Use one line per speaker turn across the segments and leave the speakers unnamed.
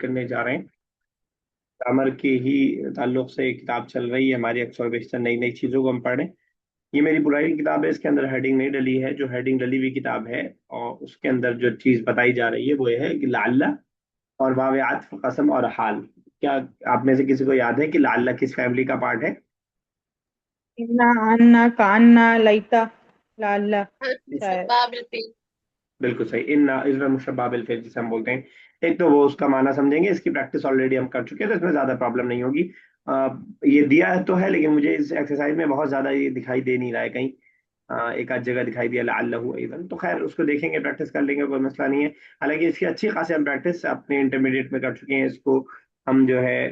करने जा रहे हैं। ग्रामर के ही ताल्लुक से एक किताब चल रही है हमारी, अक्सर बेशतर नई नई चीज़ों को हम पढ़ें। ये मेरी पुरानी किताब है, इसके अंदर हेडिंग नहीं डली है। जो हेडिंग डली हुई किताब है और उसके अंदर जो चीज़ बताई जा रही है वो ये है कि लाल्ला और वाव आत्फ, कसम और हाल। क्या आप में से किसी को याद है कि लाल्ला किस फैमिली का पार्ट है?
इन्ना अन्ना कान्ना लैता लाला शायद।
المشبعة بالفعل.
बिल्कुल सही, इन इज़ मुशब्बह बिल फिल जिसे हम बोलते हैं। एक तो वो उसका माना समझेंगे, इसकी प्रैक्टिस ऑलरेडी हम कर चुके हैं तो इसमें ज्यादा प्रॉब्लम नहीं होगी। ये दिया तो है लेकिन मुझे इस एक्सरसाइज में बहुत ज्यादा ये दिखाई दे नहीं रहा है कहीं। एक आध जगह दिखाई दिया लअल्लहु अयदन, तो खैर उसको देखेंगे, प्रैक्टिस कर लेंगे, कोई मसला नहीं है। हालांकि इसकी अच्छी खासी हम प्रैक्टिस अपने इंटरमीडिएट में कर चुके हैं। इसको हम जो है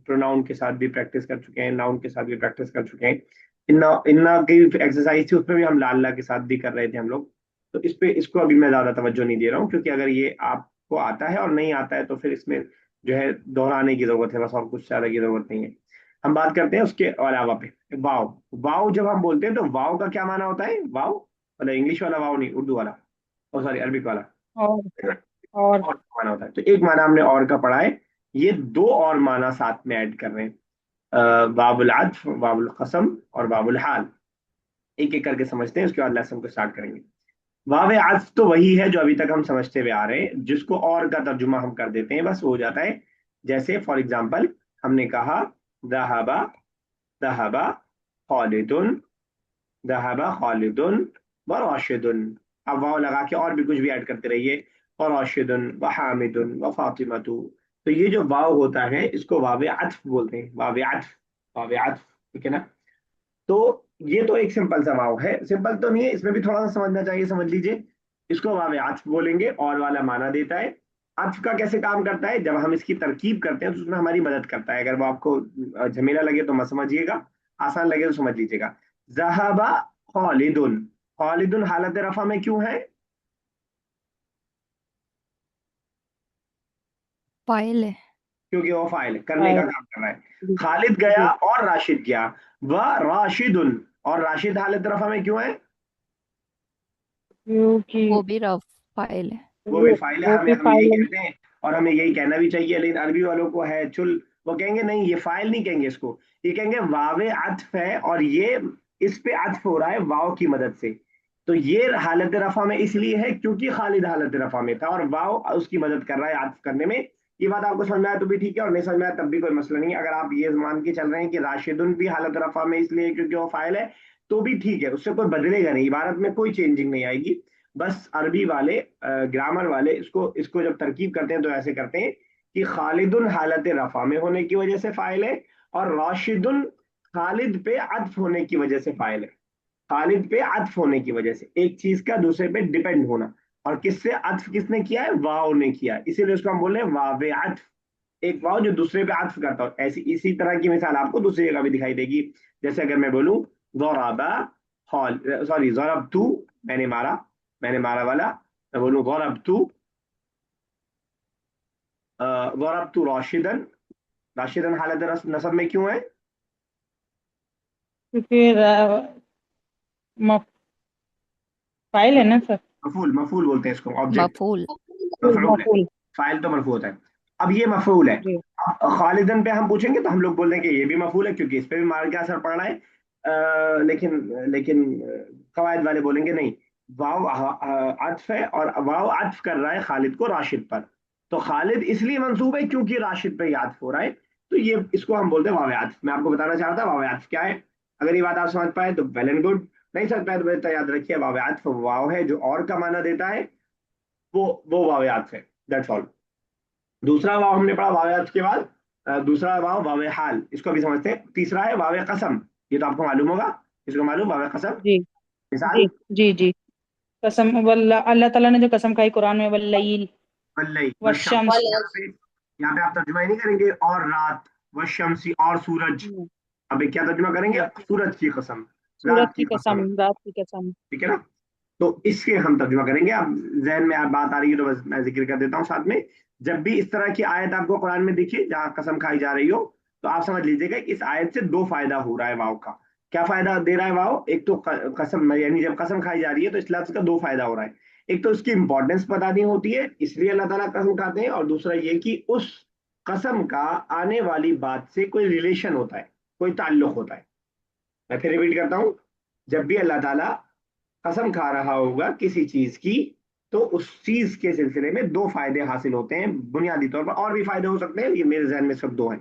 प्रोनाउन के साथ भी प्रैक्टिस कर चुके हैं, नाउन के साथ भी प्रैक्टिस कर चुके हैं। इन्ना इन्ना की एक्सरसाइज थी, उसमें भी हम लाल्ला के साथ भी कर रहे थे हम लोग। तो इस पे इसको अभी मैं ज्यादा तवज्जो नहीं दे रहा हूँ, क्योंकि अगर ये आपको आता है और नहीं आता है तो फिर इसमें जो है दोहराने की जरूरत है बस, और कुछ ज्यादा की जरूरत नहीं है। हम बात करते हैं उसके अलावा पे। वाव, वाव जब हम बोलते हैं तो वाव का क्या माना होता है? वाव मतलब इंग्लिश वाला वाव नहीं, उर्दू वाला, और सॉरी अरबिक वाला।
और और
और का माना होता है, तो एक माना हमने और का पढ़ा है। ये दो और माना साथ में ऐड कर रहे हैं, वावुल अत्फ, वावुल कसम और वावुल हाल। एक एक करके समझते हैं, उसके बाद लेसन को स्टार्ट करेंगे। वाव आत्फ तो वही है जो अभी तक हम समझते हुए आ रहे हैं, जिसको और का तर्जुमा हम कर देते हैं, बस वो हो जाता है। जैसे फॉर एग्जाम्पल हमने कहा दहाबा, दहाबा खालिदुन, दहाबा खालिदुन व राशिदुन। अब वाव लगा के और भी कुछ भी ऐड करते रहिए, और राशिदुन व हामिदुन व फातिमतु। तो ये जो वाव होता है इसको वाव अत्फ बोलते हैं, वाव अत्फ, वाव अत्फ। ठीक है ना? तो ये तो एक सिंपल सा वाव है, सिंपल तो नहीं है, इसमें भी थोड़ा सा समझना चाहिए, समझ लीजिए। इसको वाव आत्फ बोलेंगे, और वाला माना देता है। आत्फ का कैसे काम करता है? जब हम इसकी तरकीब करते हैं तो उसमें हमारी मदद करता है। अगर वो आपको झमेला लगे तो मत समझिएगा, आसान लगे तो समझ लीजिएगा। जहाबा खालिदुन, खालिदुन हालत रफा में क्यों है?
फाइल है।
क्योंकि वो फाइल करने का
फाइल।
काम कर रहा है।
जी
खालिद गया
जी।
और राशिद गया। वह राशिदुन, और राशिद हालत रफा में क्यों है?
क्योंकि
वो भी रफ फाइल है।
वो भी
वो
फाइल है,
वो
हमें
भी
हम यही
फाइल है।
कहते हैं और हमें यही कहना भी चाहिए। लेकिन अरबी वालों को है चुल, वो कहेंगे नहीं ये फाइल नहीं कहेंगे इसको, ये कहेंगे वावे अत्फ है, और ये इस पे अत्फ हो रहा है वाव की मदद से। तो ये हालत रफा में इसलिए है क्योंकि खालिद हालत रफा में था और वाव उसकी मदद कर रहा है अत्फ करने में। ये बात आपको समझ में आया तो भी ठीक है, और नहीं समझ में आया तब भी कोई मसला नहीं है। अगर आप ये मान के चल रहे हैं कि राशिदुन भी हालत रफा में इसलिए क्योंकि वो फाइल है, तो भी ठीक है, उससे कोई बदलेगा नहीं, इबारत में कोई चेंजिंग नहीं आएगी। बस अरबी वाले ग्रामर वाले इसको इसको जब तरकीब करते हैं तो ऐसे करते हैं कि खालिदुन हालत रफा में होने की वजह से फाइल है, और राशिदुन खालिद पे अत्फ होने की वजह से फाइल है। खालिद पे अत्फ होने की वजह से एक चीज का दूसरे पे डिपेंड होना, और किससे अत्फ किसने किया है? वाव ने किया है, इसीलिए उसको हम बोल रहे हैं वाव अत्फ। एक वाव जो दूसरे पे अत्फ करता हो। ऐसी इसी तरह की मिसाल आपको दूसरी जगह भी दिखाई देगी। जैसे अगर मैं बोलूं ज़राबा हॉल, सॉरी ज़रबतु, मैंने मारा, मैंने मारा वाला, मैं बोलूं ज़रबतु, ज़रबतु राशिदन। राशिदन हालत नसब में क्यों है?
क्योंकि फाइल है ना सर।
मफूल, मफूल बोलते हैं इसको, ऑब्जेक्ट,
मफूल।
मफरूल है।
मफूल।
फाइल तो मरफू होता है। अब ये मफरूल है।
जी।
अब खालिदन पे हम पूछेंगे तो हम लोग बोल देंगे ये भी मफूल है क्योंकि इस पे भी मार के असर पड़ रहा है। लेकिन कवायद वाले बोलेंगे नहीं, वाव अत्फ है और वाव अत्फ कर रहा है खालिद को राशिद पर। तो खालिद इसलिए मंसूब है क्योंकि राशिद पे याद हो रहा है। तो ये इसको हम बोलते हैं वाव अत्फ। मैं आपको बताना चाहता वाव अत्फ क्या है। अगर ये बात आप समझ पाए तो वेल एंड गुड, नहीं समझ पाए तो बेहतर याद रखिए वाव अत्फ वाव है जो और का माना देता है, वो वावयात है। That's all. दूसरा वाव हमने पढ़ा वावयात के बाद, दूसरा वाव वाव हाल, इसको भी समझते हैं। तीसरा है वाव कसम, ये तो आपको मालूम होगा, इसको मालूम वाव कसम।
जी
मिसाल
जी जी जी। कसम वल्ला अल्लाह ताला ने जो कसम खाई कुरान में वल्लैल
वल्लई वशम्स,
वशम्स।
यहाँ पे आप तर्जुमा ही नहीं करेंगे और रात, वशम्सी और सूरज। अब क्या तर्जुमा करेंगे?
जी।
सूरज की कसम,
सूरत
रात
की
की
कसम,
कसम।
रात की कसम।
ठीक है ना? तो इसके हम तर्जुमा करेंगे। अब जहन में आप बात आ रही है तो बस मैं जिक्र कर देता हूँ साथ में। जब भी इस तरह की आयत आपको कुरान में दिखे जहां कसम खाई जा रही हो, तो आप समझ लीजिएगा कि इस आयत से दो फायदा हो रहा है वाव का। क्या फायदा दे रहा है वाव? एक तो कसम, यानी जब कसम खाई जा रही है तो इस लफ्ज का दो फायदा हो रहा है। ایک تو اس کی امپورٹنس بتانی ہوتی ہے اس لیے اللہ تعالیٰ قسم کھاتے ہیں، اور دوسرا یہ کہ اس قسم کا آنے والی بات سے کوئی ریلیشن ہوتا ہے، کوئی تعلق ہوتا ہے۔ میں پھر ریپیٹ کرتا ہوں، جب بھی اللہ تعالیٰ قسم کھا رہا ہوگا کسی چیز کی تو اس چیز کے سلسلے میں دو فائدے حاصل ہوتے ہیں بنیادی طور پر، اور بھی فائدے ہو سکتے ہیں، یہ میرے ذہن میں صرف دو ہیں۔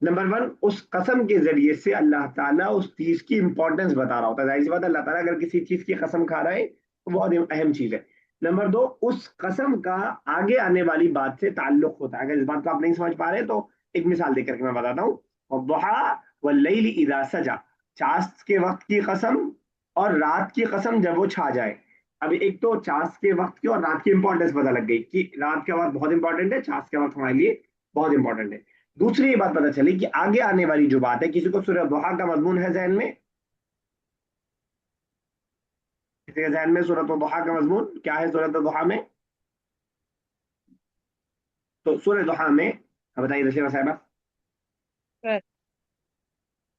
نمبر ون، اس قسم کے ذریعے سے اللہ تعالیٰ اس چیز کی امپورٹنس بتا رہا ہوتا ہے، ظاہر سی بات ہے اللہ تعالیٰ اگر کسی چیز کی قسم کھا رہا ہے تو بہت اہم چیز ہے۔ نمبر دو، اس قسم کا آگے آنے والی بات سے تعلق ہوتا ہے۔ اگر اس بات کو آپ نہیں سمجھ پا رہے تو ایک مثال دے کر کے میں بتاتا ہوں۔ والضحیٰ واللیل اذا سجا، چاست کے وقت کی قسم اور رات کی قسم جب وہ چھا جائے۔ اب ایک تو چاست کے وقت کی اور رات کی امپورٹنس پتہ لگ گئی کہ رات کا وقت بہت امپورٹنٹ ہے، چاست کا وقت ہمارے لیے بہت امپورٹنٹ ہے۔ دوسری یہ بات پتہ چلی کہ آگے آنے والی جو بات ہے، کسی کو سورہ ضحیٰ کا مضمون ہے ذہن میں؟ کسی کے ذہن میں سورۃ الضحیٰ کا مضمون کیا ہے؟ سورۃ الضحیٰ میں تو سورہ ضحیٰ میں بتائیے رشیدہ صاحبہ،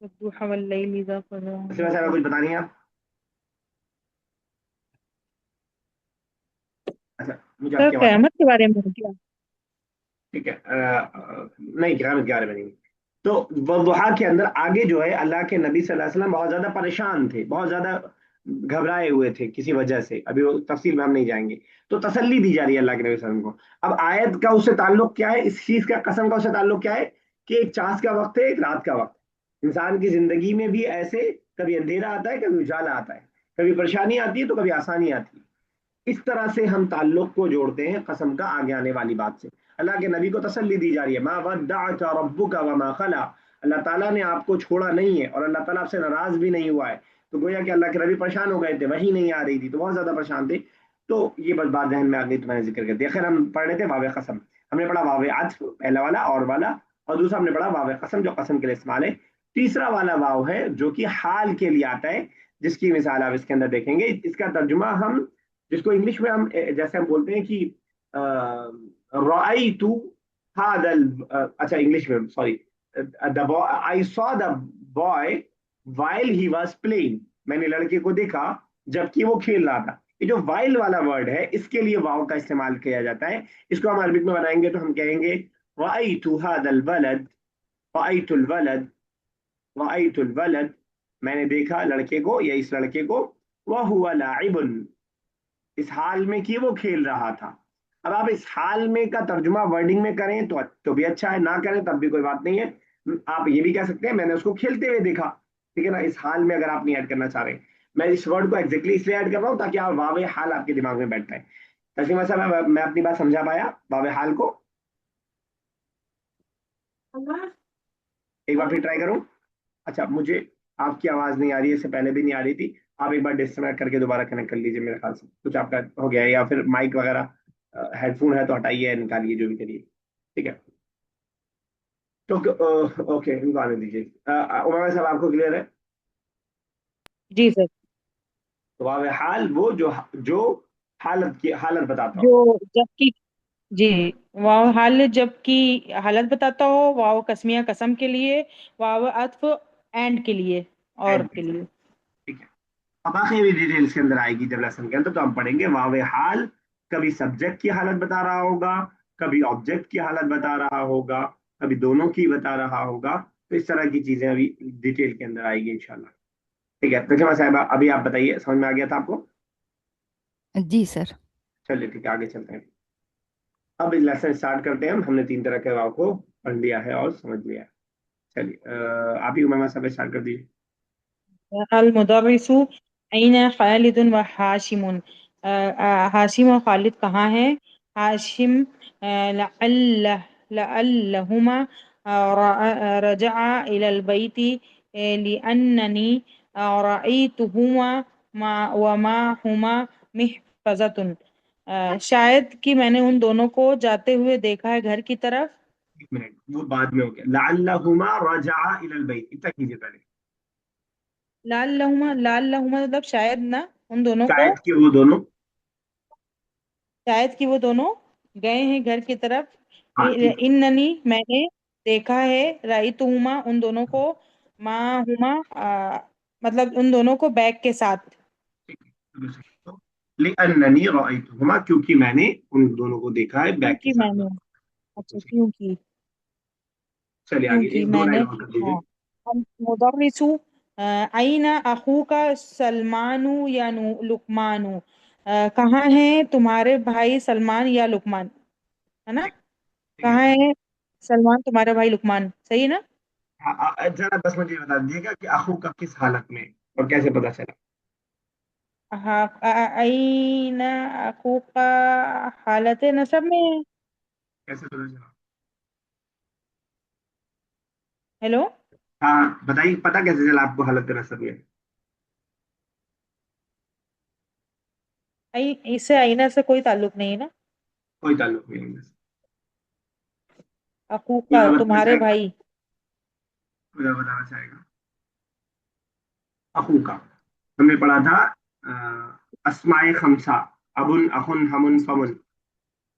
والضحى والليل إذا
رشیدہ صاحبہ
سجى
کچھ بتانی ہے آپ؟ اچھا، مجھے آپ
سر
کی آواز
قیامت کے بارے میں کیا؟
ٹھیک ہے، نہیں قیامت کے بارے میں نہیں۔ تو والضحیٰ کے اندر آگے جو ہے اللہ کے نبی صلی اللہ علیہ وسلم بہت زیادہ پریشان تھے، بہت زیادہ گھبرائے ہوئے تھے کسی وجہ سے، ابھی وہ تفصیل میں ہم نہیں جائیں گے۔ تو تسلی دی جا رہی ہے اللہ کے نبی صلی اللہ علیہ وسلم کو۔ اب آیت کا اس سے تعلق کیا ہے، اس چیز کا قسم کا اس سے تعلق کیا ہے کہ ایک چاس کا وقت ہے، ایک رات کا وقت۔ انسان کی زندگی میں بھی ایسے کبھی اندھیرا آتا ہے، کبھی اجالا آتا ہے، کبھی پریشانی آتی ہے تو کبھی آسانی آتی ہے۔ اس طرح سے ہم تعلق کو جوڑتے ہیں قسم کا آگے آنے والی بات سے۔ اللہ کے نبی کو تسلی دی جا رہی ہے، ما ودعک ربک وما قلی، اللہ تعالیٰ نے آپ کو چھوڑا نہیں ہے اور اللہ تعالیٰ آپ سے ناراض بھی نہیں ہوا ہے۔ تو گویا کہ اللہ کے نبی پریشان ہو گئے تھے، وہی نہیں آ رہی تھی تو بہت زیادہ پریشان تھے۔ تو یہ بس بات ذہن میں آ گئی تو میں نے ذکر کر دیا۔ خیر ہم پڑھ رہے تھے واو قسم، ہم نے پڑھا واو عطف پہلا والا اور والا، اور دوسرا ہم نے پڑھا واو قسم جو قسم کے لیے استعمال ہے۔ تیسرا والا واو ہے جو کہ حال کے لیے آتا ہے، جس کی مثال آپ اس کے اندر دیکھیں گے۔ اس کا ترجمہ ہم، جس کو انگلش میں ہم جیسے ہم بولتے ہیں کہ رأیت هذا اچھا انگلش میں sorry, I saw the boy while he was playing، میں نے لڑکے کو دیکھا جبکہ وہ کھیل رہا تھا۔ یہ جو وائل والا ورڈ ہے اس کے لیے واو کا استعمال کیا جاتا ہے۔ اس کو ہم عربک میں بنائیں گے تو ہم کہیں گے رأیت هذا الولد، رأیت الولد، رأیت الولد، میں نے دیکھا لڑکے کو یا اس لڑکے کو، وهو لاعب، اس حال میں کہ وہ کھیل رہا تھا۔ اب آپ اس حال میں کا ترجمہ ورڈنگ میں کریں تو بھی اچھا ہے، نہ کریں تب بھی کوئی بات نہیں ہے۔ آپ یہ بھی کہہ سکتے ہیں میں نے اس کو کھیلتے ہوئے دیکھا، ٹھیک ہے نا، اس حال میں اگر آپ نہیں ایڈ کرنا چاہ رہے ہیں۔ میں اس ورڈ کو ایگزیکٹلی اس لیے ایڈ کر رہا ہوں تاکہ آپ واو حال آپ کے دماغ میں بیٹھ پائے۔ تسلیمہ صاحب میں اپنی بات سمجھا پایا واو حال کو؟ ایک بار پھر ٹرائی کروں؟ اچھا مجھے آپ کی آواز نہیں آ رہی ہے، اس سے پہلے بھی نہیں آ رہی تھی، آپ ایک بار ڈسکنیکٹ کر کے دوبارہ کنیکٹ کر لیجیے، میرے خیال سے کچھ آپ کا ہو گیا ہے، یا پھر مائک وغیرہ ہیڈ فون ہے تو ہٹائیے نکالیے جو بھی کریے، ٹھیک ہے؟ تو اوکے ان کو آنے دیجیے۔ عمر صاحب آپ کو کلیئر ہے؟
جی سر،
تو واو حال وہ جو حالت کی حالت بتاتا ہو۔
جو جب کی، جی واو حال جب کی حالت بتاتا ہو، واو قسمیہ قسم کے لیے، واو عطف اینڈ کے لیے اور
اینڈ کے
کے
ساتھ،
لیے۔
ٹھیک ہے۔ اب باقی بھی ڈیٹیلس کے اندر آئے گی جب لیسن کے اندر، تو ہم پڑھیں گے واو حال کبھی سبجیکٹ کی حالت بتا رہا ہوگا، کبھی آبجیکٹ کی حالت بتا رہا ہوگا، کبھی دونوں کی بتا رہا ہوگا۔ تو اس طرح کی چیزیں ابھی ڈیٹیل کے اندر آئے گی انشاءاللہ، ٹھیک ہے؟ تسلیمہ صاحبہ ابھی آپ بتائیے، سمجھ میں آ گیا تھا آپ کو؟
جی سر۔
چلیے ٹھیک ہے، آگے چلتے ہیں۔ اب لیسن اسٹارٹ کرتے ہیں۔ ہم نے 3 طرح کے واو کو پڑھ لیا ہے اور سمجھ لیا ہے۔ چلیے آپ ہی عمر صاحب اسٹارٹ کر دیجیے۔
المدرس أين خالد وهاشم؟ ہاشم اور خالد کہاں ہیں؟ ہاشم لعلهما رجعا إلى البيت لأنني رأيتهما وما هما محفظة، شاید کہ میں نے ان دونوں کو جاتے ہوئے دیکھا ہے گھر کی طرف۔
ایک منٹ، وہ بعد میں ہو گیا، لعلہما رجعا الی البیت، اتنا کیجیے پہلے۔
لعلہما مطلب شاید نہ، ان دونوں کو،
شاید کہ وہ دونوں،
شاید کہ وہ دونوں گئے ہیں گھر کی طرف۔
ہاں ٹھیک ہے،
اننی میں نے دیکھا ہے، رأیتہما ان دونوں کو، ما ہما مطلب ان دونوں کو بیگ کے ساتھ۔
ٹھیک ہے۔ لأنني رأيتهما کیونکہ میں نے ان دونوں کو دیکھا ہے بیگ کے
کیونکہ میں
ساتھ.
نے، اچھا کیونکہ،
چلیے آگے
کیونکہ
ایک دو
میں
لائن
نے،
اور کر دیجیے.
ہاں. المدرس أين أخوك سلمان یا لقمان، کہاں ہے تمہارے بھائی سلمان یا لقمان، ہے نا؟
ٹھیک ٹھیک ہے.
کہاں ہے سلمان تمہارا بھائی لقمان، صحیح نا؟
ذرا بس مجھے بتا دیجیے گا کہ اخو کا کس حالت میں اور کیسے پتا چلا.
ہاں. أين أخوك حالت نصب میں ہے.
کیسے پتا چلا؟
ہیلو.
ہاں بتائیے پتا کیسے چلا آپ کو حالت نصب میں.
اس سے آئینہ سے کوئی تعلق نہیں ہے نا.
کوئی تعلق نہیں ہے.
اخوک
کوئی
کا
اور بتانا
تمہارے
چاہے گا؟
بھائی.
کوئی اور بتانا چاہے گا؟ اخو کا ہم نے پڑھا تھا اسماء خمسہ، ابن اخن ہمن فمن.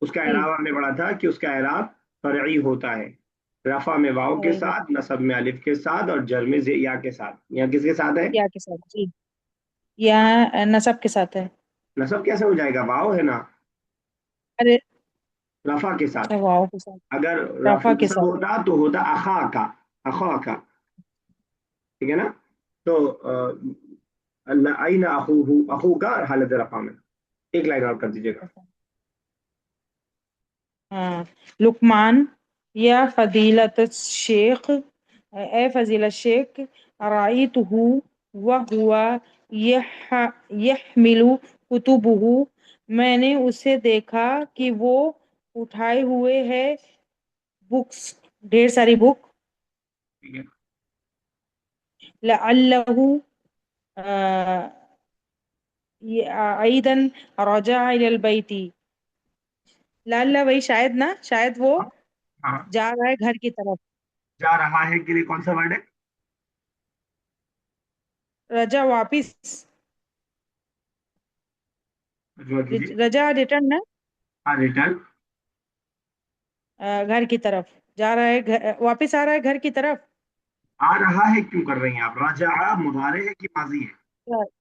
اس کا
جی.
اعراب ہم نے پڑھا تھا کہ اس کا اعراب فرعی ہوتا ہے، رفع میں واو کے
صحیح ہوتا
ساتھ، نصب میں الف کے ساتھ، اور جر میں یا کے ساتھ. یہاں کس کے ساتھ ہے؟
ہے. یا کے ساتھ، جی. یا نصب کے ساتھ ہے.
نصب کیسے ہو جائے گا؟ واو ہے نا.
ارے
رفع کے ساتھ.
اچھا، واو کے ساتھ،
اگر
رافع کے
نصب
ساتھ.
ہوتا تو ہوتا اخا کا، اخا کا. ٹھیک ہے نا. تو اللہ عین اخو کا حالت رفع میں. ایک لائن اور کر دیجیے گا.
ہاں. لقمان یا فضیلت الشیخ، اے فضیلت شیخ، رأیتہ وہو یحمل کتبہ، میں نے اسے دیکھا کہ وہ اٹھائے ہوئے ہے بکس، ڈھیر ساری بک.
ٹھیک ہے.
لعلہ ایدن رجع الی البیت، لعلہ وہی شاید نا، شاید وہ
ہاں ہاں.
جا رہا ہے گھر کی طرف.
جا رہا ہے کے لیے کون سا ورڈ ہے؟
رجع واپس،
ترجمہ کیجیے.
رجع ریٹرن نا.
ہاں ریٹرن.
گھر کی طرف جا رہا ہے، واپس آ رہا ہے گھر کی طرف.
آ رہا ہے کیوں کر رہی ہیں آپ؟ رجع مضارع ہے کہ ماضی ہے؟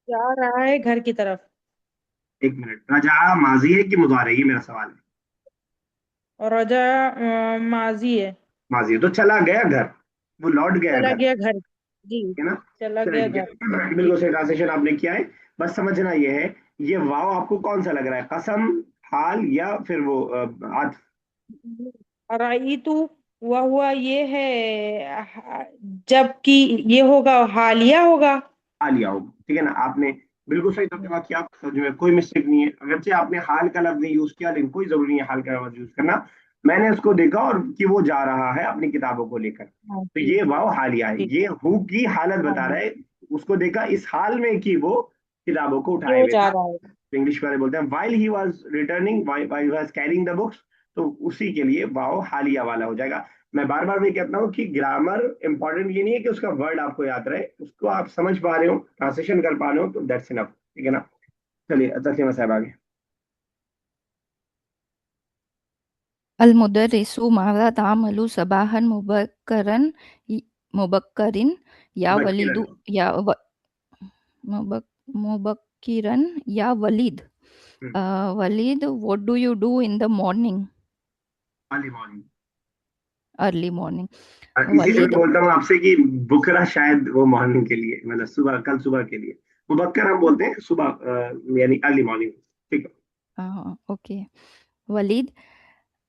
جا رہا ہے گھر کی طرف.
ایک منٹ، رجع ماضی ہے کہ مضارع؟ یہ میرا سوال ہے.
اور رجع ماضی ہے.
ماضی ہے تو چلا گیا گھر، وہ لوٹ گیا
چلا
گھر.
گیا گھر. جی.
ٹھیک ہے نا.
چلا
چلے
گیا
ٹھیک
گھر.
ہے،
جی.
بالکل صحیح ٹرانسلیشن آپ نے کیا ہے. بس سمجھنا یہ ہے، یہ واو آپ کو کون سا لگ رہا ہے؟ قسم، حال، یا پھر وہ عطف؟
رأیتو ہوا ہوا یہ ہے، جب کہ یہ ہوگا حالیہ ہوگا.
حال یا ہوگا. ٹھیک ہے نا. آپ نے بالکل صحیح ترجمہ کیا، ترجمے میں کوئی مسٹیک نہیں ہے. اگرچہ آپ نے حال کا لفظ نہیں یوز کیا لیکن کوئی ضروری نہیں ہے حال کا لفظ یوز کرنا. میں نے اس کو دیکھا اور کہ وہ جا رہا ہے اپنی کتابوں کو لے کر.
ہاں
تو
جی.
یہ واو حالیہ ہے،
جی.
یہ ہو کی حالت
ہاں
بتا
جی.
رہا ہے. اس کو دیکھا اس حال میں کہ وہ کتابوں کو
یہ
اٹھائے
وہ
ہوئے
جا
تھا.
رہا ہے.
انگلش والے بولتے ہیں while he was returning while he was carrying the books. تو اسی کے لیے واو حالیہ والا ہو جائے گا. میں بار بار بھی کہتا ہوں کہ گرامر امپورٹنٹ یہ نہیں ہے کہ اس کا ورڈ آپ کو یاد رہے، اس کو آپ سمجھ پا رہے ہو، ٹرانسلیشن کر پا رہے ہو، تو دیٹس انف. ٹھیک ہے نا. چلیے تسلیمہ صاحب آگے.
المدرس ماذا تعمل صباحا مبكرا يا وليد
مبکرن.
مبكرا يا Walid. Walid, what do you do in the morning?
Early morning.
Early morning.
اسی لیے میں
Walid,
بولتا ہوں آپ سے کہ بکرا شاید وہ مارننگ کے لیے، مطلب صبح، کل صبح کے لیے. مبکر ہم بولتے ہیں صبح، یعنی ارلی مارننگ. ٹھیک ہے.
okay. Walid,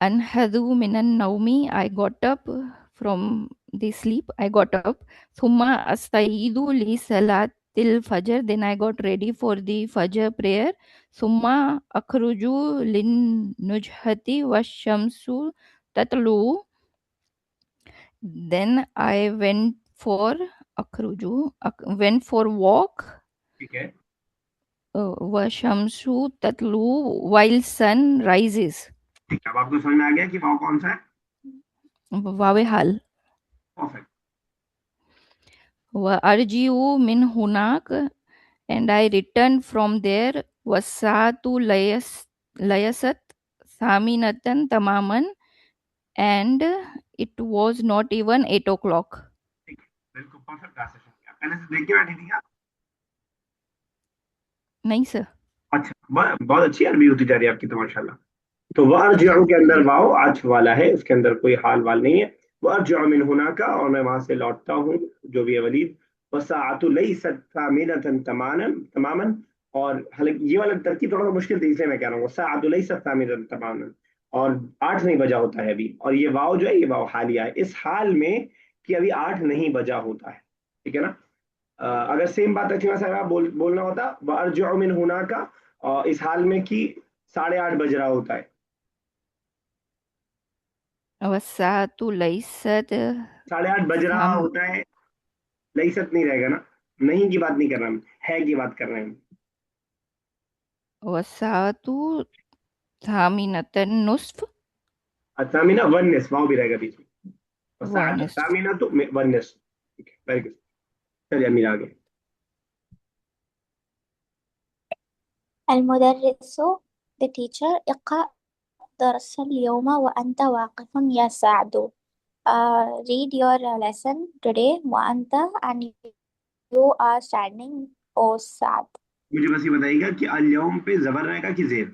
anhadu minan naumi, I got up from the sleep. I got up. Thumma astaidu li salatil fajr. Then I got ready for the fajr prayer. Thumma akhruju lin nujhati wa shamsu tatlu. Then I went for walk.
ٹھیک ہے.
Wa shamsu tatlu while sun rises.
ٹھیک ہے. اب آپ کو سمجھ میں آ گیا کہ واؤ کون سا ہے؟
Wawe hal.
Perfect.
Wa arjiu min hunak, and I returned from there. Wasatu layasat saminatan tamaman, and it was not even 8 o'clock.
ٹھیک ہے. بالکل پرفیکٹ ٹرانسلیشن کیا. پہلے سے دیکھ کے بیٹھی تھی آپ؟
نہیں sir.
अच्छा, बहुत अच्छी अरबी होती जा रही है आपकी तो माशाल्लाह। तो वर्जिउ के अंदर वाव आछ वाला है, उसके अंदर कोई हाल वाल नहीं है। वर्जिउ मिन हुनाका, और मैं वहां से लौटता हूँ, जो भी है वलीद। वसाअतु लैसत कामिलतन तमामन तमामन। और हालांकि ये वाला तरकीब थोड़ा सा मुश्किल थी, इसलिए मैं कह रहा हूँ वसाअतु लैसत कामिलतन तमामन। और 8 नहीं बजा होता है अभी, और ये वाव जो है ये वाव हालिया है इस हाल में कि अभी 8 नहीं बजा होता है। ठीक है ना। अगर सेम बात अकीमा साहब बोलना होता वर्जिउ मिन हुनाका, और इस हाल में कि 8:30 बज रहा होता है।
वसातु लैसत
8:30 बज रहा
थाम
होता है, लईसत नहीं रहेगा ना। नहीं की बात नहीं कर रहे हम, है की बात कर रहे हैं हम।
वसातु थामिनतन नुस्फ
असामीना वननेस, वाव भी रहेगा बीच में। और सात
वनिस्फ।
असामीना तो वननेस। ठीक है, वेरी गुड। चलिए अमीर आगे।
المدرس the teacher اقرأ درس اليوم وأنت واقف يا سعد. Read your lesson today وأنت and you are standing O سعد.
मुझे बस ये बताइएगा कि अल-यौम पे जबर रहेगा कि जेर।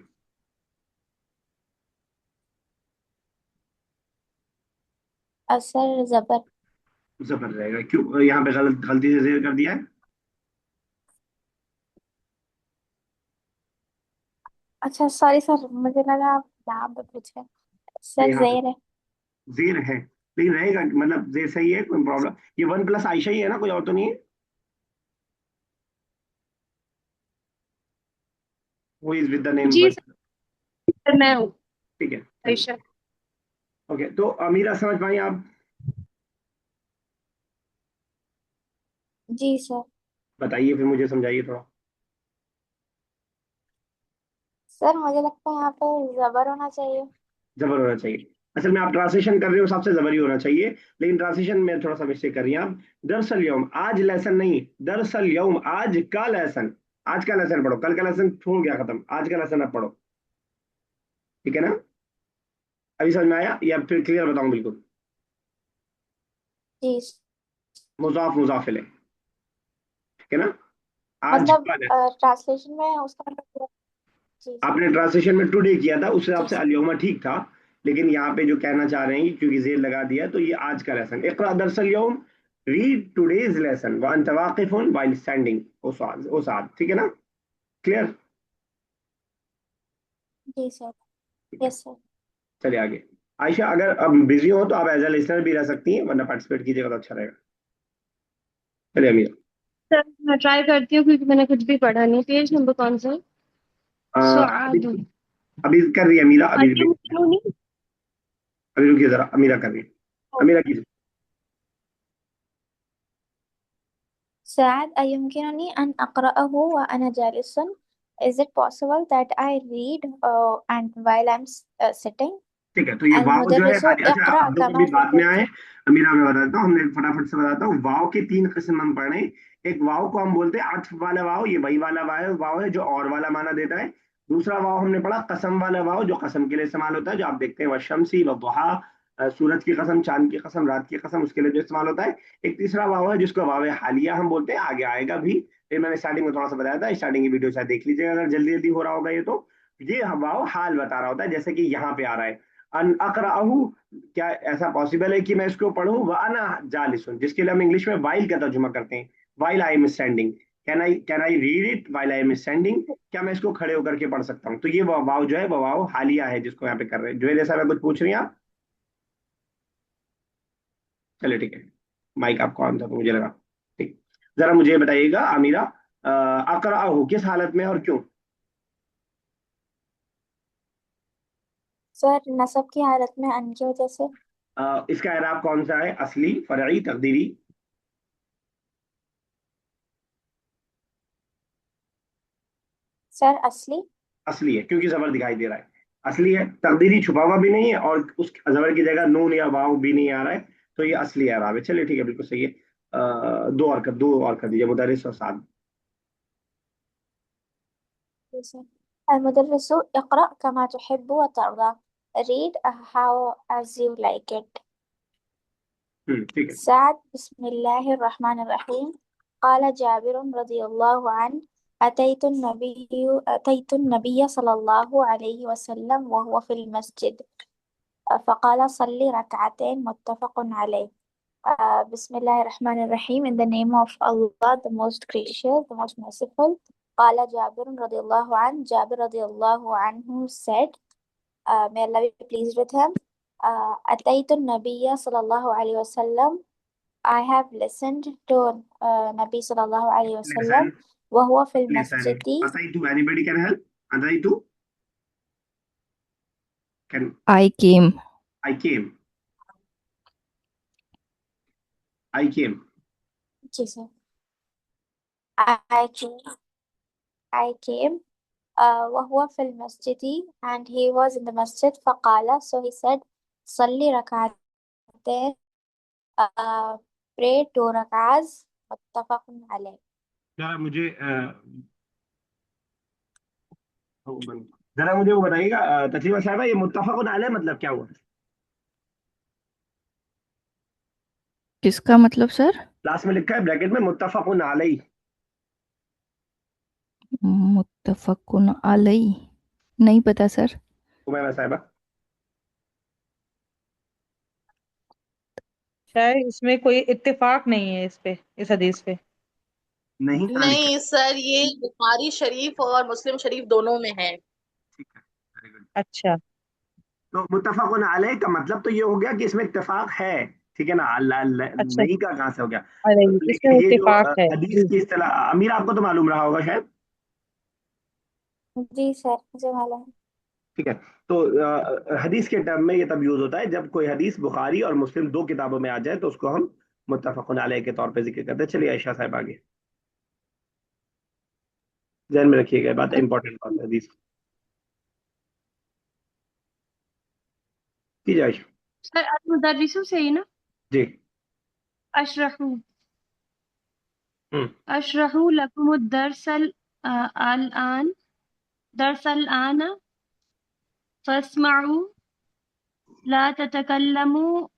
असर जबर.
जबर रहेगा, क्यों यहाँ पे गलती से जेर कर दिया है?
अच्छा सॉरी सर, मुझे लगा आप नाम पे पूछे.
नहीं,
सर
यहाँ पे
जेर है.
जेर है, लेकिन रहेगा मतलब जेर सही है, कोई प्रॉब्लम। ये वन प्लस आयशा ही है ना, कोई और तो नहीं है? वो is with the name
G
one.
Sir, मैं हूँ
ठीक है, चलिए।
आयशा।
ओके, तो अमीरा समझ पाई आप?
जी सर.
बताइए फिर, मुझे समझाइए थोड़ा।
सर मुझे लगता है यहाँ पे जबर होना चाहिए.
जबर होना चाहिए। असल में आप ट्रांसलेशन कर रहे हो, सबसे जबर ही होना चाहिए। लेकिन ट्रांसलेशन में थोड़ा सा मिस्टेक कर रही हैं आप। दरअसल यौम, आज लेसन नहीं, दरअसल यौम आज का लेसन। आज का लेसन पढ़ो, कल का लेसन हो गया खत्म, आज का लेसन अब पढ़ो। ठीक है ना। अभी समझ में आया या फिर क्लियर बताऊं बिल्कुल?
जी
मुजाफ मुजाफिल है, ठीक है ना। आज
मतलब
का lesson।
ट्रांसलेशन में उसका मतलब. जी सर.
आपने ट्रांसलेशन में टुडे किया था, उस हिसाब
जी
से
सर.
अल-यौमा ठीक था। लेकिन यहाँ पे जो कहना चाह रहे हैं कि क्योंकि जेर लगा दिया, तो ये आज का लेसन इक़रा दरसल यौम, रीड टुडेज लेसन व अंत वाक़िफ़ुन व्हाइल स्टैंडिंग ओ साद। ठीक है ना, क्लियर?
जी सर.
ठीक है,
यस सर.
चलिए आगे। आयशा, अगर अब बिजी हो तो आप एज ए लिसनर भी रह सकती हैं, वरना पार्टिसिपेट कीजिएगा तो अच्छा रहेगा। चलिए अमीर।
सर मैं ट्राई करती हूँ क्योंकि मैंने कुछ भी पढ़ा नहीं. पेज नंबर कौन सा है?
अभी
सुआदु.
अभी कर रही है अमीरा, अभी
अय्युम क्यों नहीं?
अभी रुकिए जरा, अमीरा कर रही है। अमीरा कीजिए।
سعد أيمكنني أن أقرأه وأنا جالس. Is it possible that I read and while I'm sitting?
ठीक है, तो ये वाव जो है
المدرس
खाली, अच्छा
اقرأ
जो
كما
कभी बाद में
تحب.
आए। अमीरा मैं बताता हूँ, हमने फटाफट से बताता हूँ। वाव के 3 किस्म हम पढ़े। एक वाव को हम बोलते हैं अत्फ वाला वाव, ये वही वाला वाव है जो और वाला माना देता है। दूसरा वाव हमने पढ़ा कसम वाला वाव, जो कसम के लिए इस्तेमाल होता है, जो आप देखते हैं वशमसी वहा, सूरज की कसम, चांद की कसम, रात की कसम, उसके लिए जो इस्तेमाल होता है। एक तीसरा वाव है जिसको वाव हालिया हम बोलते हैं, आगे आएगा भी। ये मैंने स्टार्टिंग में थोड़ा सा बताया था, स्टार्टिंग की वीडियो शायद देख लीजिएगा अगर जल्दी जल्दी हो रहा होगा ये तो। ये वाव हाल बता रहा होता है, जैसे कि यहाँ पे आ रहा है अन अकराहू। क्या ऐसा पॉसिबल है कि मैं इसको पढूं? व अना जालिसुन, जिसके लिए हम इंग्लिश में वाइल का तर्जुमा करते हैं, while I am standing. Can I read it while I am standing? क्या मैं इसको खड़े होकर के पढ़ सकता हूँ? तो ये वाव जो है वो वाव हालिया है, जिसको यहाँ पे कर रहे हैं। जो है जैसा मैं कुछ पूछ रही हैं आप? चलिए ठीक है, माइक आपको ऑन था तो मुझे लगा। ठीक, जरा मुझे बताइएगा अमीरा, अकराहू किस हालत में और क्यों?
सर नसब की हालत में अन की वजह से.
इसका एराब कौन सा है? असली, फरई, तकदीरी?
सर असली.
असली है, क्योंकि जबर दिखाई दे रहा है। असली है, तकदीरी छुपा हुआ भी नहीं है, और उस जबर की जगह नून या वाव भी नहीं आ रहा है। तो ये असली है, है। चलिए ठीक है, बिल्कुल सही है। दो और कर दीजिए, मुदरिस और साद।
जी सर. المدرس اقرأ كما تحب وترضى. Read how as you like it.
ठीक है।
سعد بسم الله الرحمن الرحيم. قال جابر رضي الله عنه أتيت النبي صلى الله عليه وسلم وهو في المسجد فقال صلي ركعتين متفق عليه. بسم الله الرحمن الرحيم. In the name of Allah, the most gracious, the most merciful. قال جابر رضي الله عنه. Jabir رضي الله عنه said, may Allah be pleased with him, أتيت النبي صلى الله عليه وسلم. I have listened to Nabi صلى الله عليه وسلم
Listen,
وهو في
listen.
المسجد.
Ataitu, anybody can help? Ataitu?
I came.
I came. I came.
Ji sir. I came وهو في المسجد, and he was in the masjid. فقال, so he said, صلي ركعتين, pray 2 rak'ahs, متفق عليه.
जरा मुझे वो बताइएगा तस्लीमा साहबा, ये मुत्तफ़क़ुन अलैह मतलब क्या हुआ?
किसका मतलब सर?
लास्ट में लिखा है ब्रैकेट में मुत्तफ़क़ुन अलैह.
मुत्तफ़क़ुन अलैह नहीं पता सर.
उमैमा साहबा.
शायद इसमें कोई इत्तेफाक नहीं है इस पे, इस हदीस पे.
नहीं कहाँ लिखा है?
नहीं सर, ये बुखारी शरीफ और मुस्लिम शरीफ दोनों में है।
ठीक है, वेरी गुड.
अच्छा,
तो मुत्तफ़क़ुन अलैह का मतलब तो ये हो गया कि इसमें इत्तेफाक है, ठीक है ना.
अच्छा.
नहीं का कहाँ से हो गया?
अरे
लेकिन
इसमें
ये जो
इत्तेफाक है
हदीस
जी.
की इस्तिलाह, अमीर आपको तो मालूम रहा होगा शायद.
जी सर, मुझे मालूम है.
ठीक है. तो हदीस के टर्म में ये तब यूज होता है जब कोई हदीस बुखारी और मुस्लिम 2 किताबों में आ जाए तो उसको हम मुत्तफ़क़ुन अलैह के तौर पे जिक्र करते हैं. चलिए आयशा साहब आगे. ध्यान में रखिएगा, बात इंपॉर्टेंट बात है हदीस की. जाए
सर मुदर्रिसों से ही ना?
जी.
अशरहू
हम्म.
अशरहू लकुमुद दरसल आन दरसल आना फस्मऊ ला ततकल्लमू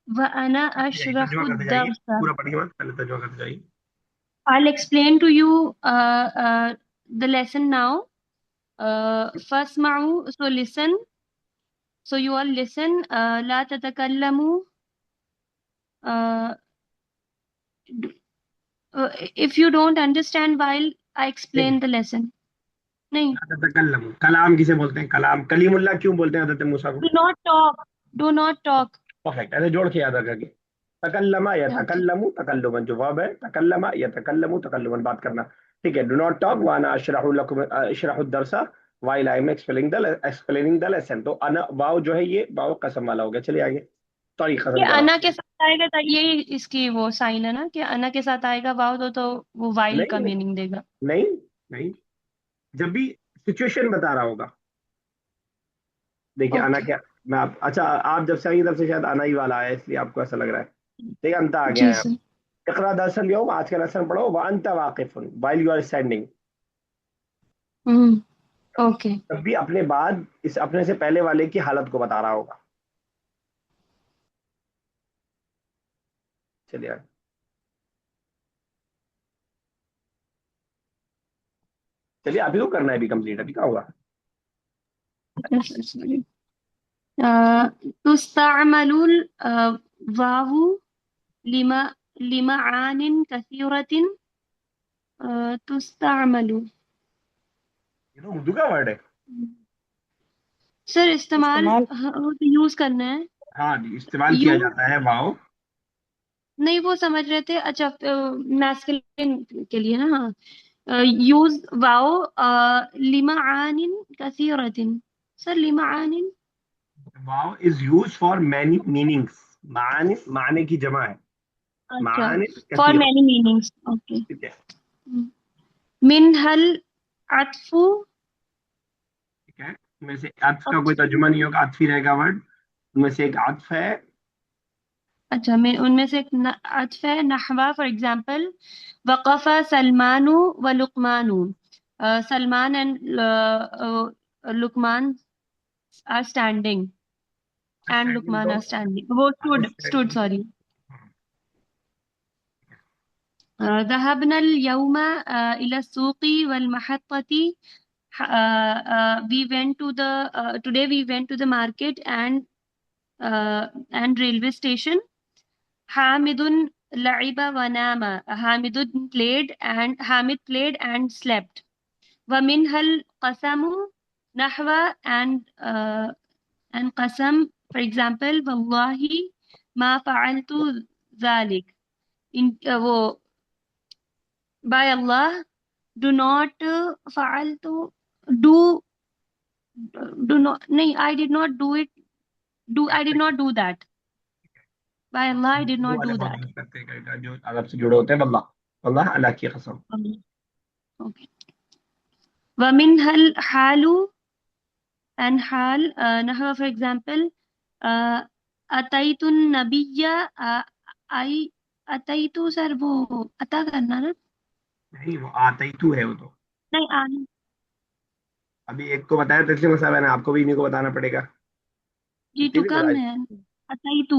व अना
तर्जुमा
अशरहु
करते जाइए,
दरसा.
पूरा पढ़िए मत, पहले तर्जुमा करते जाइए.
I'll explain to you the lesson now. فاسمعوا, so listen. So you all listen. Law تتكلموا. If you don't understand while I explain the lesson. नहीं.
तकल्लम, कलाम किसे बोलते हैं? कलाम, कलीमुल्लाह क्यों बोलते हैं हजरत मूसा को?
Do not talk. Do not talk.
Perfect, ऐसे जोड़ के याद रखेंगे. तकल्लमा या
Okay.
तकल्लमु तकल्लुमन, जो वर्ब है तकल्लमा या तकल्लमु तकल्लुमन, बात करना. ठीक है. डू नॉट टॉक वाना अशरहु लकुम अशरहु दरसा while I am explaining the lesson. तो अना वाव जो है ये वाव कसम वाला हो गया. चलिए आगे. सॉरी,
ये
कसम कह रहा
अना
हूं.
के साथ आएगा तो यही इसकी वो साइन है ना कि अना के साथ आएगा वाव तो वो वाइल का
नहीं
मीनिंग देगा.
नहीं नहीं, जब भी सिचुएशन बता रहा होगा. देखिए आना
Okay.
क्या, मैं आप, अच्छा आप जब से आई तब से शायद आना ही वाला है इसलिए आपको ऐसा लग रहा है. ठीक है, अंत आ गया
जी
है.
सर.
इकरा दरअसल योग, आज का लेसन पढ़ो. व अंत वाकिफुन while you are standing.
Okay.
तब भी अपने बाद इस अपने से पहले वाले की हालत को बता रहा होगा. चलिए आगे. चलिए अभी तो करना है, अभी कंप्लीट, अभी क्या होगा?
तुस्तअमलुल वावु लिमा लिमआनिन कसीरतिन. तुस्तअमलु
ये तो उर्दू का वर्ड है.
सर इस्तेमाल
इस्तेमाल
यूज करना है.
हाँ, इस्तेमाल किया
यू
जाता है वाव.
नहीं वो समझ रहे थे. अच्छा मैस्कुलिन के लिए ना. हाँ, यूज वाओ लिमआनिन कसीरतिन. सर लिमआनिन.
वाव is use for many meanings. माने, माने की जमा है.
अच्छा,
माने
फॉर
कसीर.
Many meanings. ओके.
ठीक है.
मिनहल अतफु.
ठीक है, में से अत्फ का कोई तर्जुमा नहीं होगा, अत्फ ही रहेगा वर्ड. उनमें से एक अत्फ है.
अच्छा, मैं उनमें से एक अतफ है. नहवा फॉर एग्जाम्पल वक़फ़ा सलमानु व लुकमानु. Salman and Luqman are standing and Luqman are standing. वो स्टूड
स्टैंडिंग.
सॉरी. ذهبنا اليوم إلى السوق والمحطة. We went to the today we went to the market and railway station. Hamid لعب ونام. Hamid played and slept. ومنها القسم نحو and قسم, for example, والله ما فعلت ذلك. وہ by Allah, do not فعلت do not نہیں, I did not do it, I did not do that. By Allah, I did not do that.
جو عرب سے جڑے ہوتے ہیں واللہ واللہ اللہ کی قسم.
Okay. ومنها الحال and حال نحو, for example, أتيت النبي. I أتيت سر وہ عطا کرنا نا,
نہیں وہ آتے ہی تو ہے, وہ تو
نہیں آنا.
ابھی ایک کو بتایا تسلیم صاحب نے, آپ کو بھی انہیں کو بتانا پڑے گا.
جی تو کم ہے. أتيت,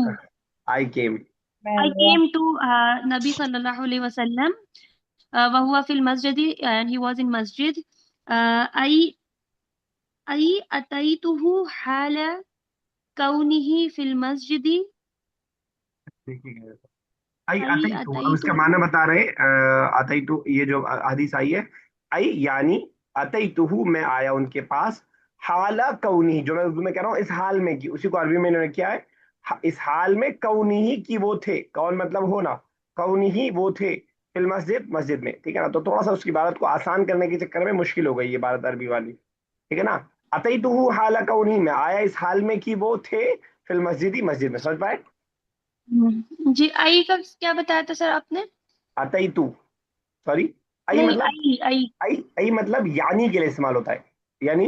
I came.
I came to Nabi sallallahu alayhi wa sallam وهو في المسجد, and he was in masjid. أي أتيته حال كونه في المسجد.
اب اس کا معنی بتا رہے اتیتو, یہ جو حدیث آئی ہے, ای یعنی اتیتو میں آیا ان کے پاس, حال کونی, جو میں اردو میں کہہ رہا ہوں اس حال میں کی, اسی کو عربی میں انہوں نے کیا ہے, اس حال میں کونی ہی کی وہ تھے, کون مطلب ہونا, کونی ہی وہ تھے, فی المسجد مسجد میں, ٹھیک ہے نا. تو تھوڑا سا اس کی عبارت کو آسان کرنے کے چکر میں مشکل ہو گئی یہ عبارت عربی والی, ٹھیک ہے نا. اتیتو حال کونی, میں آیا اس حال میں کی وہ تھے, فی المسجد مسجد میں. سمجھ پائے؟
جی آئی کا کیا بتایا تھا سر آپ نے؟
اتیتو, سوری, ای
نہیں,
مطلب ای مطلب یعنی کے لیے استعمال ہوتا ہے, یعنی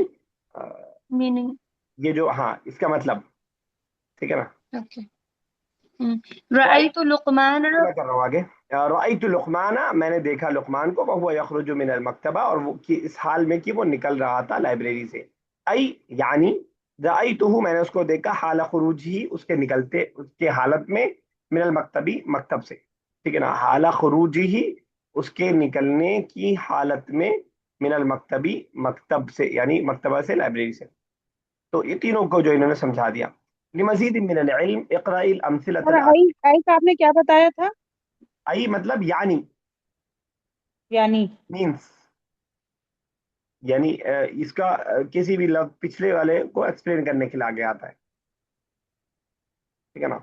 میننگ,
یہ جو, ہاں اس کا مطلب, ٹھیک ہے نا.
اوکے. رأیت لقمان,
میں کر رہا ہوں آگے. رأیت لقمان, میں نے دیکھا لقمان کو, وهو یخرج من المکتبہ, اور وہ اس حال میں کہ وہ نکل رہا تھا لائبریری سے. ای یعنی رأیتہ, میں نے اس کو دیکھا, حال خروج ہی, اس کے نکلتے, اس کے حالت میں, من المکتبی, مکتب سے, ٹھیک ہے نا. حال خروج ہی, اس کے نکلنے کی حالت میں, من المکتبی, مکتب سے, یعنی مکتبہ سے, لائبریری سے. تو یہ تینوں کو جو انہوں نے سمجھا دیا. لمزید من العلم اقرأ الامثلة الآتية.
آئی کا آپ نے کیا بتایا تھا؟
ای مطلب یعنی مینس, یعنی اس کا کسی بھی لفظ پچھلے والے کو ایکسپلین کرنے کے لیے آگے آتا ہے, ٹھیک ہے نا.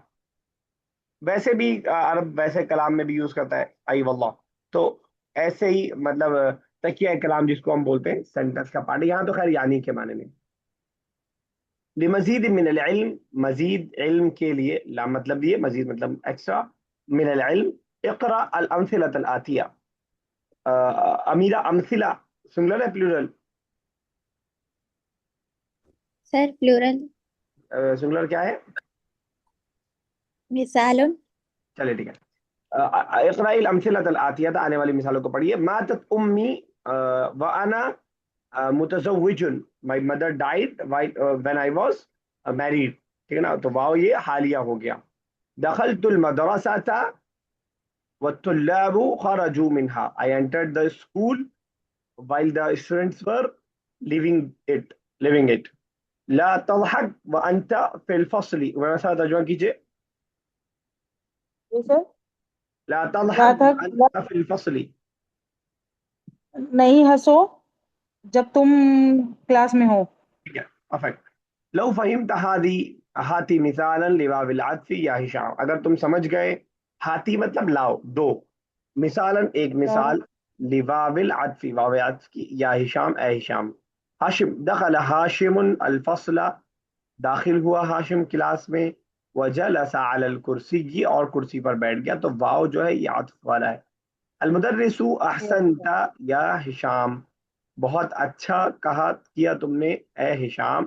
ویسے بھی عرب ویسے کلام میں بھی یوز کرتا ہے ای واللہ, تو ایسے ہی مطلب تکیہ کلام جس کو ہم بولتے ہیں, سینٹنس کا پارٹ, یہاں تو خیر یعنی کے معنی میں. لمزید من العلم, مزید علم کے لیے, لا مطلب یہ مزید مطلب ایکسٹرا, من العلم اقرا الامثلة الآتیہ. امیرہ, امثلہ سنگولر ہے پلورل؟
سر پلورل.
سنگولر کیا ہے؟
مثال.
چلے ٹھیک ہے. اقرا الامثلة الآتیہ, آنے والی مثالوں کو پڑھیے. ماتت امی وانا متزوج, my mother died when I was married, ٹھیک ہے نا. تو واو یہ حالیہ ہو گیا. دخلت المدرسة والطلاب خرجوا منها, I entered the school while the students were leaving it. لا تضحك وانت في الفصل, میرا ساتھ ترجمہ کیجئے. لا تضحك وانت في الفصل,
نہیں ہنسو جب تم کلاس میں ہو.
ٹھیک ہے, پرفیکٹ. لو فہمت ہاتی مثالا لواو العطف یا ہشام, اگر تم سمجھ گئے, ہاتی مطلب لاؤ, دو, مثالا ایک مثال, لواو العطف, واو عطف کی, یا ہشام اے ہشام. ہاشم, دخل ہاشم الفصل, داخل ہوا ہاشم کلاس میں, وجلس علی الکرسی, اور کرسی پر بیٹھ گیا. تو واو جو ہے یہ عطف والا ہے. المدرس احسنت یا ہشام, بہت اچھا کیا تم نے اے ہشام.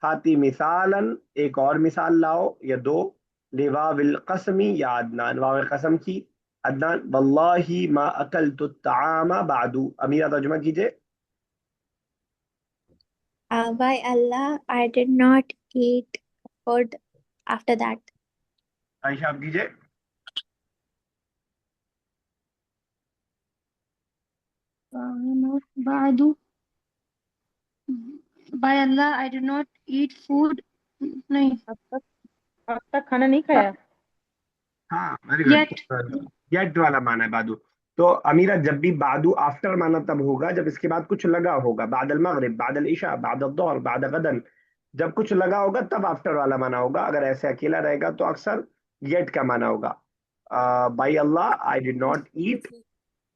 ہاتی مثالاً, ایک اور مثال لاؤ یا دو, لواو القسم یا عدنان, واو قسم کی, عدنان. واللہ ما اکلت الطعام بعد, امیرہ ترجمہ کیجئے.
By Allah, I did not eat food after that.
عائشہ آپ کیجئے.
بعد by Allah I do not eat food نہیں
अब तक खाना नहीं खाया.
हाँ वेरी गुड.
yet
गेट वाला माना है बादू. तो अमीरा जब भी बादू आफ्टर माना तब होगा जब इसके बाद कुछ लगा होगा. बादल मगरिब, बादल इशा, बादल दोहर, बादल गदन, जब कुछ लगा होगा तब आफ्टर वाला माना होगा. अगर ऐसे अकेला रहेगा तो अक्सर येट का माना होगा. By Allah I did not eat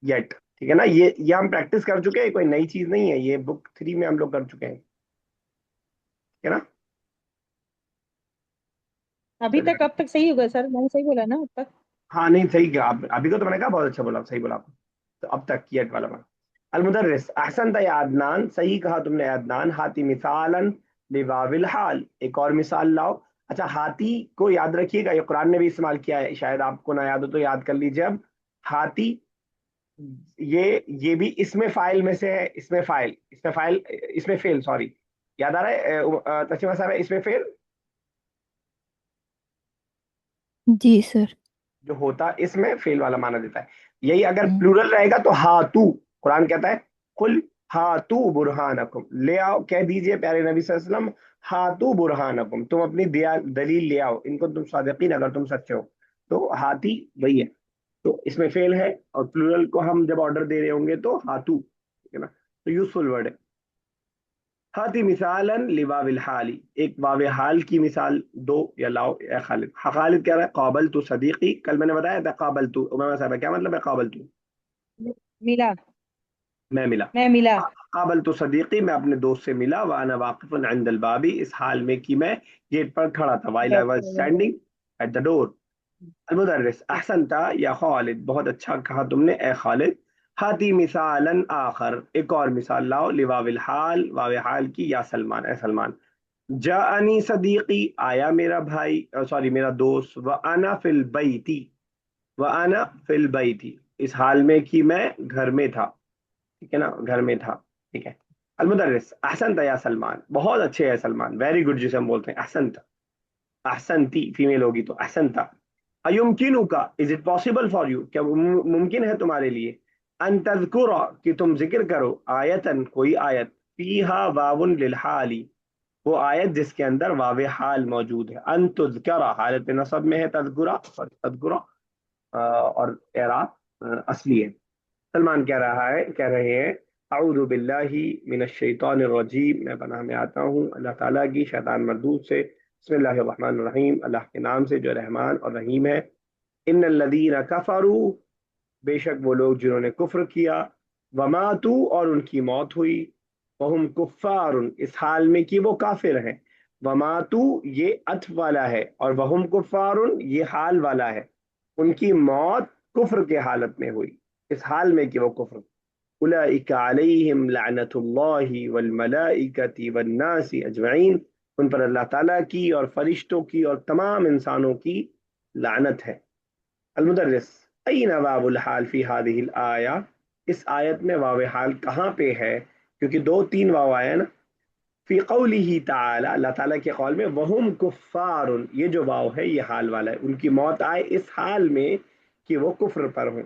yet. ठीक है ना. ये हम प्रैक्टिस कर चुके हैं, कोई नई चीज नहीं है, ये बुक 3 में हम लोग कर चुके हैं. ठीक है ना.
अभी तक अब तक सही होगा सर, मैंने सही बोला ना अब तक.
हाँ नहीं सही कहा आप. अभी को तो मैंने कहा बहुत अच्छा बोला, सही बोला आपने. तो अब तक येट वाला माना. अलमुदर्रिस अहसनत या अदनान, सही कहा तुमने अदनान. हाती मिसालन लिवाविल हाल, एक और मिसाल लाओ. अच्छा हाथी को याद रखिएगा, ये कुरान ने भी इस्तेमाल किया है, शायद आपको ना याद हो तो याद कर लीजिए. अब हाथी ये भी इसमें फाइल में से है. इसमें फेल सॉरी, याद आ रहा है तस्लीमा साहब, इसमें फेल
जी सर.
जो होता इसमें फेल वाला माना देता है. यही अगर प्लूरल रहेगा तो हातू, कुरान कहता है कुल हातू बुरहानकुम, ले आओ, कह दीजिए प्यारे नबी सल्लल्लाहु अलैहि वसल्लम, हातू बुरहानकुम, तुम अपनी दलील ले आओ, इनको तुम सादिकीन, अगर तुम सच्चे हो. तो हाथी वही है. तो इसमें फेल है और प्लूरल को हम जब ऑर्डर दे रहे होंगे तो हाथू. ठीक है ना. तो यूजफुल वर्ड है. हाथी मिसालन लिवाविल हाली, एक वावे हाल की मिसाल दो या लाओ या खालिद. हाँ खालिद कह रहा है काबल तू सदीकी, कल मैंने बताया था काबल तू उमामा साहब क्या मतलब है काबल तू,
मिला,
मैं मिला.
मैं मिला.
काबल तो सदीकी, मैं अपने दोस्त से मिला. वाना वाकिफुन इंदल बाबी, इस हाल में कि मैं गेट पर खड़ा था. While I was standing at the door. अलमुदर्रिस अहसनता या खालिद, बहुत अच्छा कहा तुमने ए खालिद. हाथी मिसालन आखर, एक और मिसाल लाओ. लिवाविल हाल, वावे हाल की, या सलमान, ए सलमान. जाअनी सदीकी, आया मेरा भाई, सॉरी मेरा दोस्त. व अना फिल बैती, व अना फिल बैती, इस हाल में कि मैं घर में था. ठीक है ना, घर में था. ठीक है. अलमुदर्रिस अहसनत या सलमान, बहुत अच्छे है सलमान, वेरी गुड जिसे हम बोलते हैं अहसनत. अहसनती फीमेल होगी तो अहसनता. अयुमकिनु का, is it possible for you, क्या वो मुमकिन है तुम्हारे लिए. अन तज़कुरा, कि तुम जिक्र करो. आयतन, कोई आयत. फीहा वावुन लिल हाली, वो आयत जिसके अंदर वावे हाल मौजूद है. अन तुज़करा हालत नसब में है तज़कुरा, तज़कुरा और एराब असली है. सलमान कह रहा है, कह रहे हैं अऊज़ु बिल्लाहि मिनश शैतानिर रजीम, मैं पनाह में आता हूँ अल्लाह ताला की शैतान मरदूद से. बिस्मिल्लाहिर रहमानिर रहीम, अल्लाह के नाम से जो रहमान और रहीम है. इन्नल लदीना कफरू, बेशक वो लोग जिन्होंने कुफ्र किया. वमातू, और उनकी मौत हुई. वहुम कुफ्फारुन, इस हाल में कि वो काफिर हैं. वमातू ये अत्फ वाला है और वहुम कुफ्फारुन ये हाल वाला है. उनकी मौत कुफ्र के हालत में हुई, इस हाल में कि वो कुफ्र. उलाइका अलैहिम लअनतुल्लाहि वल मलाइकति वन नासी अजमईन, उन पर अल्लाह ताला की और फरिश्तों की और तमाम इंसानों की लानत है. अलमुदर्रिस अय्न वावुल हाल फी हादिहिल आया, इस आयत में वाव हाल कहाँ पे है, क्योंकि 2-3 वाव आया ना. फी कौलिही ताला, अल्लाह ताला के कौल में. वहुम कुफ्फारुन, ये जो वाव है ये हाल वाला है, उनकी मौत आए इस हाल में कि वो कुफ्र पर हों.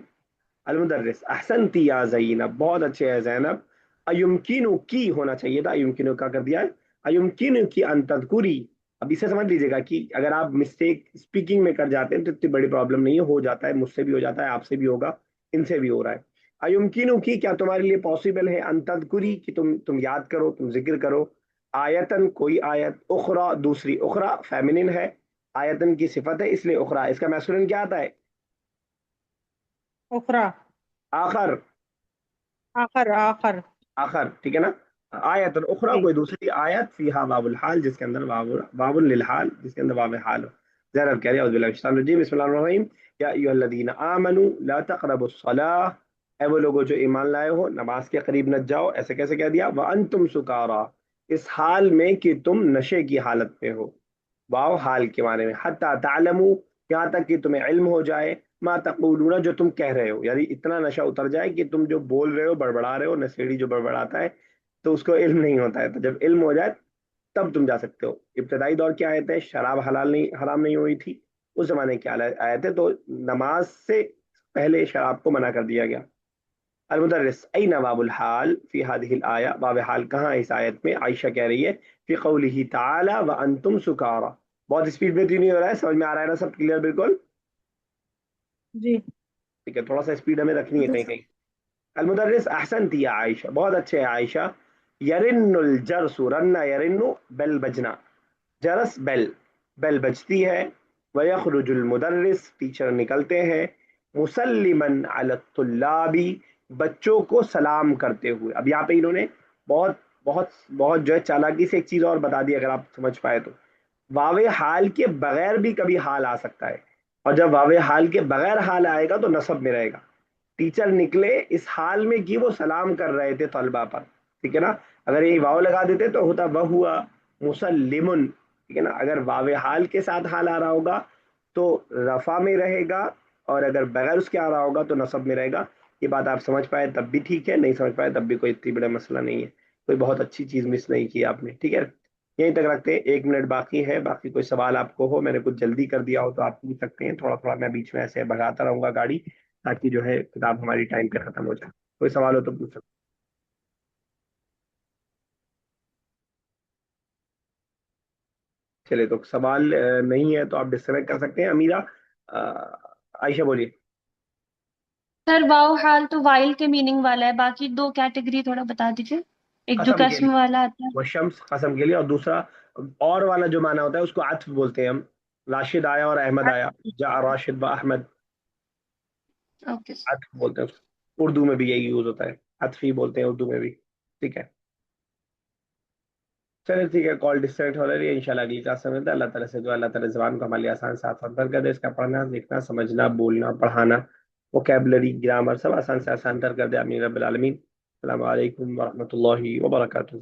अलमुदर्रिस अहसनती या ज़ैनब, बहुत अच्छे है ज़ैनब. अयुमकिनु की होना चाहिए था, अयुमकिनु का कर दिया है. अयुमकिनु की अन तज़कुरी, अब इसे समझ लीजिएगा कि अगर आप मिस्टेक स्पीकिंग में कर जाते हैं तो इतनी बड़ी प्रॉब्लम नहीं है, हो जाता है, मुझसे भी हो जाता है, आपसे भी होगा, इनसे भी हो रहा है. अयुमकिनु की, क्या तुम्हारे लिए पॉसिबल है. अन तज़कुरी, कि तुम याद करो, तुम जिक्र करो. आयतन, कोई आयत. उखरा, दूसरी. उखरा फेमिनिन है, आयतन की सिफत है इसलिए उखरा. इसका मैस्कुलिन क्या आता है.
उखरा,
आखर.
आखर, आखर.
आखर, ठीक है ना. आयत और उखरा,
जी.
कोई दूसरी आयत. फीहा वावुल हाल, जिसके अंदर वावुल लिल हाल, जिसके अंदर वाव हाल हो. ज़ैनब कह रही है औज़ु बिल्लाहि मिनश शैतानिर रजीम, बिस्मिल्लाहिर रहमानिर रहीम. या अय्युहल्लज़ीना आमनू ला तक़रबुस सलाह, ऐ वो लोगों जो ईमान लाए हो नमाज के करीब न जाओ. ऐसे कैसे कह दिया. व अंतुम सुकारा, इस हाल में कि तुम नशे की हालत में हो. वाव हाल के माने में. हत्ता तालमू, यहाँ तक कि तुम्हें इल्म हो जाए. मा तक़ूलूना, जो तुम कह रहे हो, यानी इतना नशा उतर जाए कि तुम जो बोल रहे हो, बड़बड़ा रहे हो. नशेड़ी जो बड़बड़ाता है तो उसको इल्म नहीं होता है, तो जब इल्म हो जाए तब तुम जा सकते हो. इब्तदाई दौर की आयतें, शराब हलाल नहीं, हराम नहीं हुई थी उस जमाने की आयतें, तो नमाज से पहले शराब को मना कर दिया गया. المدرس أين باب الحال في هذه الآية؟ باب حال کہاں ہے اس آیت میں؟ عائشہ کہہ رہی ہے فی قوله تعالی وانتم سکارا. بہت اسپیڈ میں تو نہیں ہو رہا ہے، سمجھ میں آ رہا ہے نا سب کلیئر بالکل؟
جی
ٹھیک ہے، تھوڑا سا اسپیڈ ہمیں رکھنی ہے کہیں کہیں. المدرس احسنتی یا عائشہ، بہت اچھے ہے عائشہ. یرن الجرس، رن یرن بیل بجنا، جرس بیل، بیل بجتی ہے. ویخرج المدرس، ٹیچر نکلتے ہیں. مسلمن علی الطلاب، بچوں کو سلام کرتے ہوئے. اب یہاں پہ انہوں نے بہت بہت بہت جو ہے چالاکی سے ایک چیز اور بتا دی، اگر آپ سمجھ پائے تو. واو حال کے بغیر بھی کبھی حال آ سکتا ہے، اور جب واو حال کے بغیر حال آئے گا تو نصب میں رہے گا. ٹیچر نکلے اس حال میں کہ وہ سلام کر رہے تھے طلبہ پر، ٹھیک ہے نا. اگر یہ واو لگا دیتے تو ہوتا وہ ہوا مسلمن، ٹھیک ہے نا. اگر واو حال کے ساتھ حال آ رہا ہوگا تو رفع میں رہے گا، اور اگر بغیر اس کے آ رہا ہوگا تو نصب میں رہے گا. یہ بات آپ سمجھ پائے تب بھی ٹھیک ہے، نہیں سمجھ پائے تب بھی کوئی اتنی بڑا مسئلہ نہیں ہے، کوئی بہت اچھی چیز مس نہیں کی آپ نے. ٹھیک ہے، یہیں تک رکھتے ہیں، 1 منٹ باقی ہے. باقی کوئی سوال آپ کو ہو، میں نے کچھ جلدی کر دیا ہو تو آپ پوچھ سکتے ہیں. تھوڑا تھوڑا میں بیچ میں ایسے بھگاتا رہوں گا گاڑی، تاکہ جو ہے کتاب ہماری ٹائم پہ ختم ہو جائے. کوئی سوال ہو تو پوچھ سکتے. چلے تو سوال نہیں ہے تو آپ ڈسکنیکٹ کر سکتے ہیں. امیرہ، عائشہ بولیے.
سر واؤ حال تو وائل کے میننگ والا ہے، باقی 2 کیٹیگری تھوڑا بتا دیجیے. ایک جو
قسم کے
قسم
لیے،
والا آتا ہے.
وہ شمس قسم کے لیے، اور دوسرا اور والا جو معنی ہوتا ہے اس کو عطف بولتے ہیں ہم. راشد آیا اور احمد آیا، جا راشد و احمد،
اوکے.
عطف بولتے ہیں اس کو. اردو میں بھی یہی یوز ہوتا ہے، عطف ہی بولتے ہیں اردو میں بھی. ٹھیک ہے، چلے ٹھیک ہے. کال ڈسکنیکٹ ہو رہی ہے، انشاءاللہ اگلی کلاس میں ملتے ہیں. اللہ تعالیٰ سے دعا اللہ تعالیٰ زبان کو ہمارے آسان سے آسان کر دے، اس کا پڑھنا لکھنا سمجھنا بولنا پڑھانا ووکیبلری گرامر سب آسان سے آسان کر دے. آمین رب العالمین. السلام علیکم ورحمۃ اللہ وبرکاتہ.